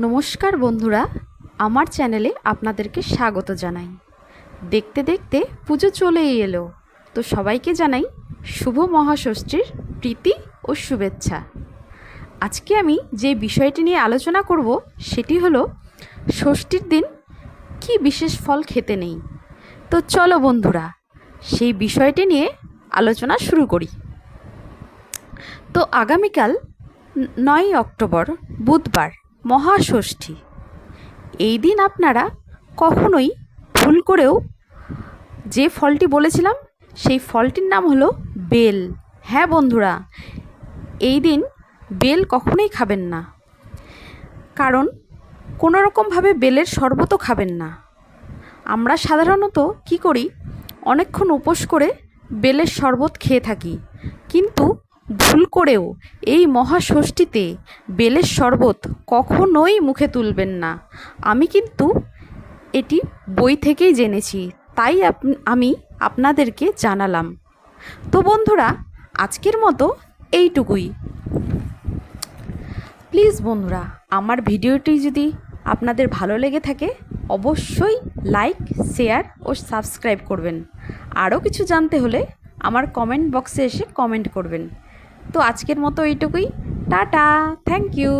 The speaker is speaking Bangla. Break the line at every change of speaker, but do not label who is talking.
নমস্কার বন্ধুরা, আমার চ্যানেলে আপনাদেরকে স্বাগত জানাই। দেখতে দেখতে পুজো চলেই এলো, তো সবাইকে জানাই শুভ মহাষষ্ঠীর প্রীতি ও শুভেচ্ছা। আজকে আমি যে বিষয়টি নিয়ে আলোচনা করব সেটি হলো ষষ্ঠীর দিন কি বিশেষ ফল খেতে নেই। তো চলো বন্ধুরা, সেই বিষয়টি নিয়ে আলোচনা শুরু করি। তো আগামীকাল 9 অক্টোবর বুধবার মহাষষ্ঠী। এই দিন আপনারা কখনোই ভুল করেও যে ফলটি বলেছিলাম সেই ফলটির নাম হলো বেল। হ্যাঁ বন্ধুরা, এই দিন বেল কখনোই খাবেন না, কারণ কোনো রকমভাবে বেলের শরবতও খাবেন না। আমরা সাধারণত কি করি, অনেকক্ষণ উপোস করে বেলের শরবত খেয়ে থাকি, কিন্তু ভুল করেও এই মহাষষ্ঠীতে বেলের শরবত কখনোই মুখে তুলবেন না। আমি কিন্তু এটি বই থেকেই জেনেছি, তাই আমি আপনাদেরকে জানালাম। তো বন্ধুরা, আজকের মতো এইটুকুই। প্লিজ বন্ধুরা, আমার ভিডিওটি যদি আপনাদের ভালো লেগে থাকে অবশ্যই লাইক, শেয়ার ও সাবস্ক্রাইব করবেন। আরও কিছু জানতে হলে আমার কমেন্ট বক্সে এসে কমেন্ট করবেন। তো আজকের মতো এইটুকুই। Ta ta, thank you.